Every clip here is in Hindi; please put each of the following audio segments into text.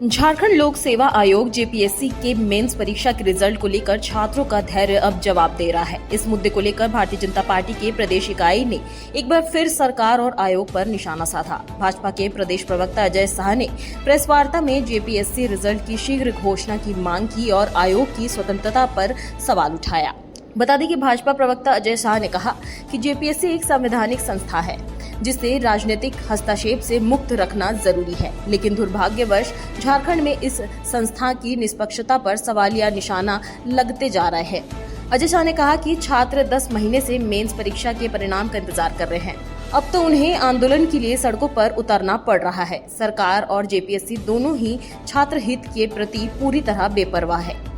झारखंड लोक सेवा आयोग जेपीएससी के मेंस परीक्षा के रिजल्ट को लेकर छात्रों का धैर्य अब जवाब दे रहा है। इस मुद्दे को लेकर भारतीय जनता पार्टी के प्रदेश इकाई ने एक बार फिर सरकार और आयोग पर निशाना साधा। भाजपा के प्रदेश प्रवक्ता अजय शाह ने प्रेस वार्ता में जेपीएससी रिजल्ट की शीघ्र घोषणा की मांग की और आयोग की स्वतंत्रता पर सवाल उठाया। बता दें कि भाजपा प्रवक्ता अजय शाह ने कहा कि जेपीएससी एक संवैधानिक संस्था है जिसे राजनीतिक हस्तक्षेप से मुक्त रखना जरूरी है, लेकिन दुर्भाग्यवश झारखंड में इस संस्था की निष्पक्षता पर सवालिया निशाना लगते जा रहे हैं। अजय शाह ने कहा कि छात्र 10 महीने से मेंस परीक्षा के परिणाम का इंतजार कर रहे हैं। अब तो उन्हें आंदोलन के लिए सड़कों पर उतरना पड़ रहा है। सरकार और जेपीएससी दोनों ही छात्र हित के प्रति पूरी तरह बेपरवाह है।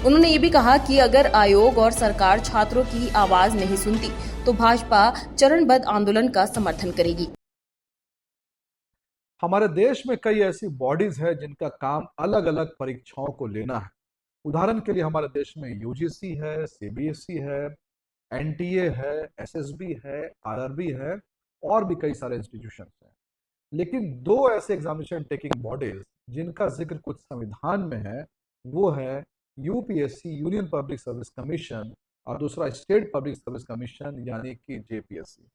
उन्होंने ये भी कहा कि अगर आयोग और सरकार छात्रों की आवाज नहीं सुनती तो भाजपा चरणबद्ध आंदोलन का समर्थन करेगी। हमारे देश में कई ऐसी बॉडीज है जिनका काम अलग अलग परीक्षाओं को लेना है। उदाहरण के लिए हमारे देश में यूजीसी है, सीबीएसई है, एनटीए है, एसएसबी है, आरआरबी है और भी कई सारे इंस्टीट्यूशंस हैं। लेकिन दो ऐसे एग्जामिनेशन टेकिंग बॉडीज जिनका जिक्र कुछ संविधान में है, वो है UPSC, union public service commission, और दूसरा स्टेट पब्लिक सर्विस कमीशन यानी कि जेपीएससी।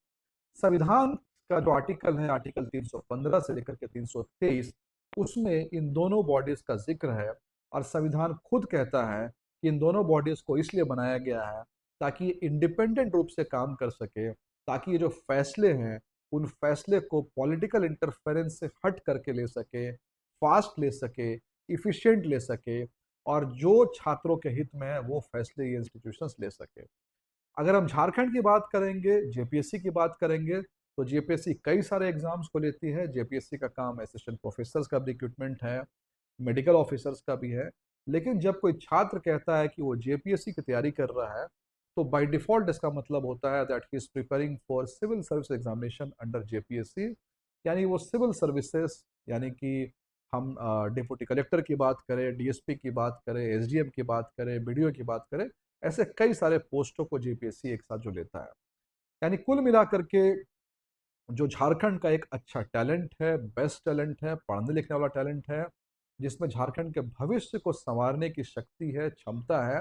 संविधान का जो आर्टिकल है, आर्टिकल 315 से लेकर के 323, उसमें इन दोनों बॉडीज का जिक्र है। और संविधान खुद कहता है कि इन दोनों बॉडीज को इसलिए बनाया गया है ताकि ये इंडिपेंडेंट रूप से काम कर सके, ताकि ये जो फैसले हैं उन फैसले को पॉलिटिकल इंटरफेरेंस से हट करके ले सके, फास्ट ले सके, इफिशिएंट ले सके, और जो छात्रों के हित में है वो फैसले ये इंस्टीट्यूशंस ले सके। अगर हम झारखंड की बात करेंगे, जेपीएससी की बात करेंगे, तो जेपीएससी कई सारे एग्जाम्स को लेती है। जेपीएससी का काम असिस्टेंट प्रोफेसर्स का भी रिक्रूटमेंट है, मेडिकल ऑफिसर्स का भी है। लेकिन जब कोई छात्र कहता है कि वो जेपीएससी की तैयारी कर रहा है, तो बाय डिफॉल्ट इसका मतलब होता है that he is preparing for civil service examination under JPSC. यानी वो सिविल सर्विसेज, यानी कि हम डिप्टी कलेक्टर की बात करें, डीएसपी की बात करें, एसडीएम की बात करें, बीडीओ की बात करें, ऐसे कई सारे पोस्टों को जेपीएससी एक साथ जो लेता है। यानी कुल मिलाकर के जो झारखंड का एक अच्छा टैलेंट है, बेस्ट टैलेंट है, पढ़ने लिखने वाला टैलेंट है, जिसमें झारखंड के भविष्य को संवारने की शक्ति है, क्षमता है,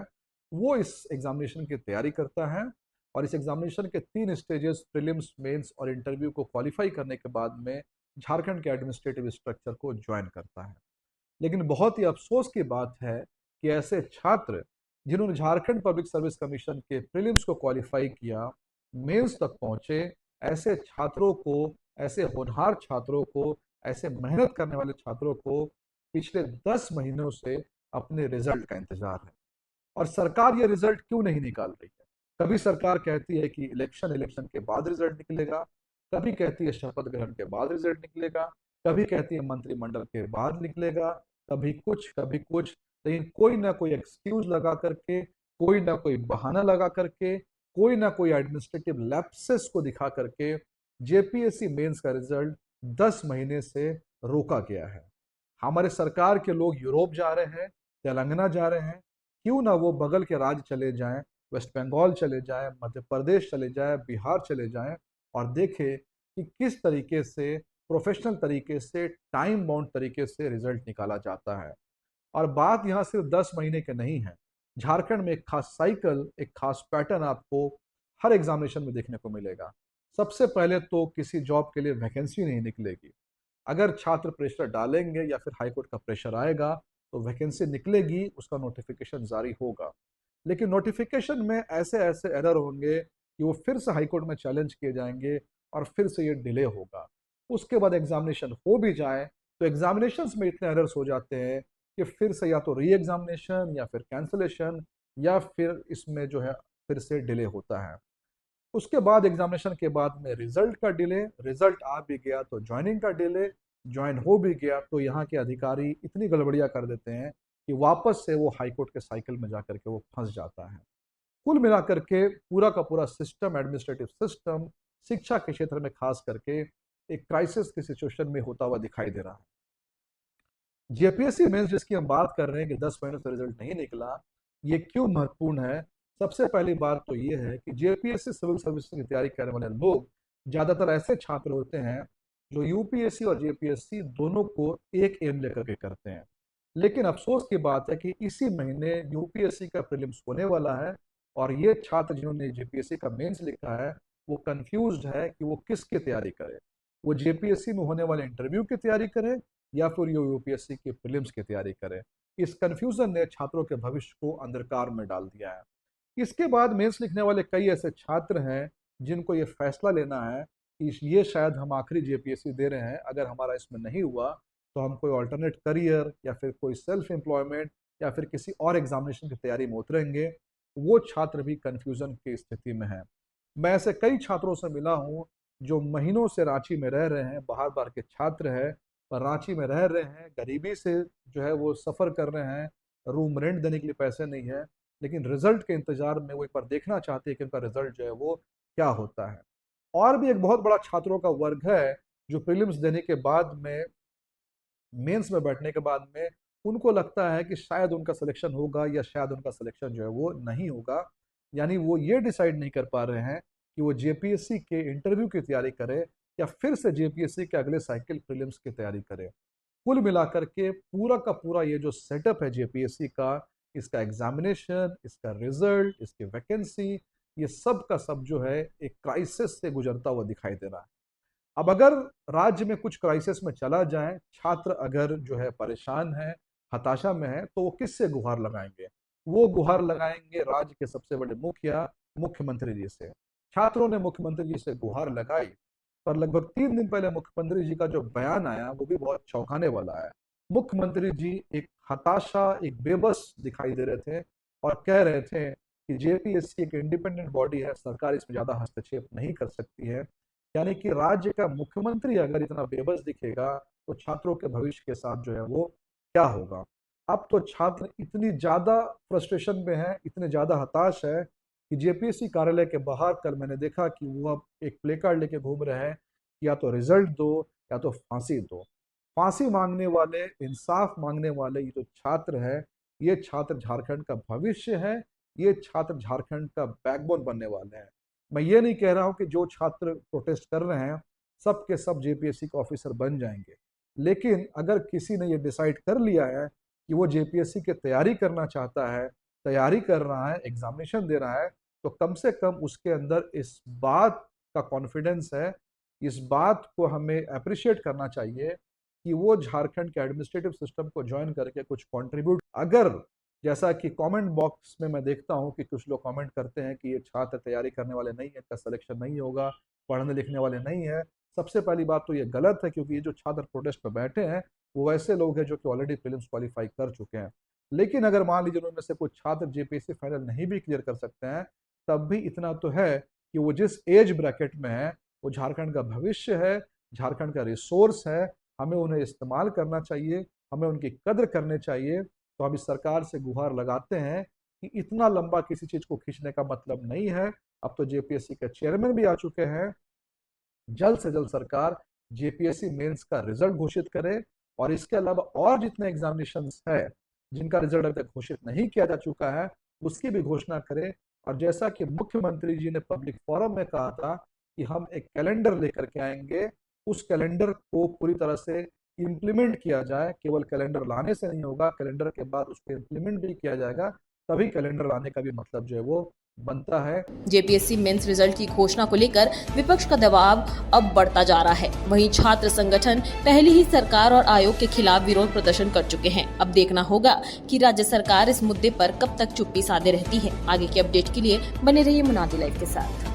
वो इस एग्जामिनेशन की तैयारी करता है। और इस एग्जामिनेशन के 3 स्टेजेस, प्रीलिम्स, मेंस और इंटरव्यू को क्वालिफाई करने के बाद में झारखंड के एडमिनिस्ट्रेटिव स्ट्रक्चर को ज्वाइन करता है। लेकिन बहुत ही अफसोस की बात है कि ऐसे छात्र जिन्होंने झारखंड पब्लिक सर्विस कमीशन के प्रीलिम्स को क्वालिफाई किया, मेंस तक पहुंचे, ऐसे छात्रों को, ऐसे होनहार छात्रों को, ऐसे मेहनत करने वाले छात्रों को पिछले 10 महीनों से अपने रिजल्ट का इंतजार है। और सरकार ये रिजल्ट क्यों नहीं निकाल रही है? कभी सरकार कहती है कि इलेक्शन के बाद रिजल्ट निकलेगा, कभी कहती है शपथ ग्रहण के बाद रिजल्ट निकलेगा, कभी कहती है मंत्रिमंडल के बाद निकलेगा, कभी कुछ कभी कुछ। लेकिन कोई ना कोई एक्सक्यूज लगा करके, कोई ना कोई बहाना लगा करके, कोई ना कोई एडमिनिस्ट्रेटिव लैप्सेस को दिखा करके जेपीएससी मेंस का रिजल्ट 10 महीने से रोका गया है। हमारे सरकार के लोग यूरोप जा रहे हैं, तेलंगाना जा रहे हैं, क्यों ना वो बगल के राज्य चले जाएं, वेस्ट बंगाल चले जाएं, मध्य प्रदेश चले जाएं, बिहार चले जाएं, और देखें कि किस तरीके से प्रोफेशनल तरीके से, टाइम बाउंड तरीके से रिजल्ट निकाला जाता है। और बात यहाँ सिर्फ 10 महीने के नहीं है। झारखंड में एक खास साइकिल, एक खास पैटर्न आपको हर एग्जामिनेशन में देखने को मिलेगा। सबसे पहले तो किसी जॉब के लिए वैकेंसी नहीं निकलेगी। अगर छात्र प्रेशर डालेंगे या फिर हाईकोर्ट का प्रेशर आएगा तो वैकेंसी निकलेगी, उसका नोटिफिकेशन जारी होगा। लेकिन नोटिफिकेशन में ऐसे ऐसे एरर होंगे कि वो फिर से हाईकोर्ट में चैलेंज किए जाएंगे और फिर से ये डिले होगा। उसके बाद एग्जामिनेशन हो भी जाए तो एग्जामिनेशन में इतने एरर्स हो जाते हैं कि फिर से या तो री एग्जामिनेशन या फिर कैंसिलेशन या फिर इसमें जो है फिर से डिले होता है। उसके बाद एग्जामिनेशन के बाद में रिजल्ट का डिले, रिजल्ट आ भी गया तो ज्वाइनिंग का डिले, ज्वाइन हो भी गया तो यहाँ के अधिकारी इतनी गड़बड़ियाँ कर देते हैं कि वापस से वो हाईकोर्ट के साइकिल में जाकर के वो फंस जाता है। कुल मिलाकर के पूरा का पूरा सिस्टम, एडमिनिस्ट्रेटिव सिस्टम, शिक्षा के क्षेत्र में खास करके एक क्राइसिस की सिचुएशन में होता हुआ दिखाई दे रहा है। जेपीएससी मेंस जिसकी हम बात कर रहे हैं कि 10 महीनों से रिजल्ट नहीं निकला, ये क्यों महत्वपूर्ण है? सबसे पहली बात तो ये है कि जेपीएससी सिविल सर्विस की तैयारी करने वाले लोग ज्यादातर ऐसे छात्र होते हैं जो यूपीएससी और जेपीएससी दोनों को एक एम लेकर के करते हैं। लेकिन अफसोस की बात है कि इसी महीने यूपीएससी का प्रीलिम्स होने वाला है और ये छात्र जिन्होंने जेपीएससी का मेंस लिखा है वो कंफ्यूज्ड है कि वो किसकी तैयारी करे, वो जेपीएससी में होने वाले इंटरव्यू की तैयारी करे या फिर ये यूपीएससी के प्रीलिम्स की तैयारी करे। इस कंफ्यूजन ने छात्रों के भविष्य को अंधकार में डाल दिया है। इसके बाद मेंस लिखने वाले कई ऐसे छात्र हैं जिनको ये फैसला लेना है कि ये शायद हम आखिरी जेपीएससी दे रहे हैं, अगर हमारा इसमें नहीं हुआ तो हम कोई अल्टरनेट करियर या फिर कोई सेल्फ एम्प्लॉयमेंट या फिर किसी और एग्जामिनेशन की तैयारी में उतरेंगे। वो छात्र भी कंफ्यूजन की स्थिति में हैं। मैं ऐसे कई छात्रों से मिला हूँ जो महीनों से रांची में रह रहे हैं, बाहर बाहर के छात्र हैं और रांची में रह रहे हैं, गरीबी से जो है वो सफ़र कर रहे हैं, रूम रेंट देने के लिए पैसे नहीं है, लेकिन रिजल्ट के इंतजार में वो एक बार देखना चाहते हैं कि उनका रिजल्ट जो है वो क्या होता है। और भी एक बहुत बड़ा छात्रों का वर्ग है जो प्रीलिम्स देने के बाद में, मेंस में बैठने के बाद में उनको लगता है कि शायद उनका सिलेक्शन होगा या शायद उनका सिलेक्शन जो है वो नहीं होगा। यानी वो ये डिसाइड नहीं कर पा रहे हैं कि वो जेपीएससी के इंटरव्यू की तैयारी करे या फिर से जेपीएससी के अगले साइकिल प्रीलिम्स की तैयारी करे। कुल मिलाकर के पूरा का पूरा ये जो सेटअप है जेपीएससी का, इसका एग्जामिनेशन, इसका रिजल्ट, इसकी वैकेंसी, ये सब का सब जो है एक क्राइसिस से गुजरता हुआ दिखाई दे रहा है। अब अगर राज्य में कुछ क्राइसिस में चला जाए, छात्र अगर जो है परेशान है, हताशा में है, तो वो किससे गुहार लगाएंगे? वो गुहार लगाएंगे राज्य के सबसे बड़े मुखिया मुख्यमंत्री जी से। छात्रों ने मुख्यमंत्री जी से गुहार लगाई, पर लगभग 3 दिन पहले मुख्यमंत्री जी का जो बयान आया वो भी बहुत चौंकाने वाला है। मुख्यमंत्री जी एक हताशा, एक बेबस दिखाई दे रहे थे और कह रहे थे कि जेपीएससी एक इंडिपेंडेंट बॉडी है, सरकार इसमें ज़्यादा हस्तक्षेप नहीं कर सकती है। यानी कि राज्य का मुख्यमंत्री अगर इतना बेबस दिखेगा तो छात्रों के भविष्य के साथ जो है वो क्या होगा। अब तो छात्र इतनी ज़्यादा फ्रस्ट्रेशन में है, इतने ज़्यादा हताश है कि जेपीएससी कार्यालय के बाहर कल मैंने देखा कि वो अब एक प्ले कार्ड लेके घूम रहे हैं, या तो रिजल्ट दो या तो फांसी दो। फांसी मांगने वाले, इंसाफ मांगने वाले ये जो छात्र हैं, ये छात्र झारखंड का भविष्य है, ये छात्र झारखंड का बैकबोन बनने वाले हैं। मैं ये नहीं कह रहा हूँ कि जो छात्र प्रोटेस्ट कर रहे हैं सब के सब जेपीएससी के ऑफिसर बन जाएंगे, लेकिन अगर किसी ने ये डिसाइड कर लिया है कि वो जेपीएससी की तैयारी करना चाहता है, तैयारी कर रहा है, एग्जामिनेशन दे रहा है, तो कम से कम उसके अंदर इस बात का कॉन्फिडेंस है, इस बात को हमें अप्रिशिएट करना चाहिए कि वो झारखंड के एडमिनिस्ट्रेटिव सिस्टम को ज्वाइन करके कुछ कंट्रीब्यूट, अगर जैसा कि कमेंट बॉक्स में मैं देखता हूं कि कुछ लोग कमेंट करते हैं कि ये छात्र तैयारी करने वाले नहीं है, इनका सिलेक्शन नहीं होगा, पढ़ने लिखने वाले नहीं है। सबसे पहली बात तो ये गलत है, क्योंकि ये जो छात्र प्रोटेस्ट पर बैठे हैं वो वैसे लोग हैं जो कि ऑलरेडी प्रीलिम्स क्वालिफाई कर चुके हैं। लेकिन अगर मान लीजिए उनमें से कुछ छात्र जेपीएससी फाइनल नहीं भी क्लियर कर सकते हैं, तब भी इतना तो है कि वो जिस एज ब्रैकेट में है वो झारखंड का भविष्य है, झारखंड का रिसोर्स है, हमें उन्हें इस्तेमाल करना चाहिए, हमें उनकी कद्र करनी चाहिए। तो हम इस सरकार से गुहार लगाते हैं कि इतना लंबा किसी चीज को खींचने का मतलब नहीं है। अब तो जेपीएससी के चेयरमैन भी आ चुके हैं, जल्द से जल्द सरकार जेपीएससी मेंस का रिजल्ट घोषित करे और इसके अलावा और जितने एग्जामिनेशंस है जिनका रिजल्ट अभी तक घोषित नहीं किया जा चुका है उसकी भी घोषणा करे। और जैसा कि मुख्यमंत्री जी ने पब्लिक फोरम में कहा था कि हम एक कैलेंडर लेकर के आएंगे, उस कैलेंडर को पूरी तरह से इम्प्लीमेंट किया जाए। केवल कैलेंडर लाने से नहीं होगा, कैलेंडर के बाद उसको इम्प्लीमेंट भी किया जाएगा, तभी कैलेंडर लाने का भी मतलब जो है वो बनता है। जेपीएससी मेंस रिजल्ट की घोषणा को लेकर विपक्ष का दबाव अब बढ़ता जा रहा है। वहीं छात्र संगठन पहले ही सरकार और आयोग के खिलाफ विरोध प्रदर्शन कर चुके हैं। अब देखना होगा कि राज्य सरकार इस मुद्दे पर कब तक चुप्पी साधे रहती है। आगे की अपडेट के लिए बने रहिए मुनादी लाइव के साथ।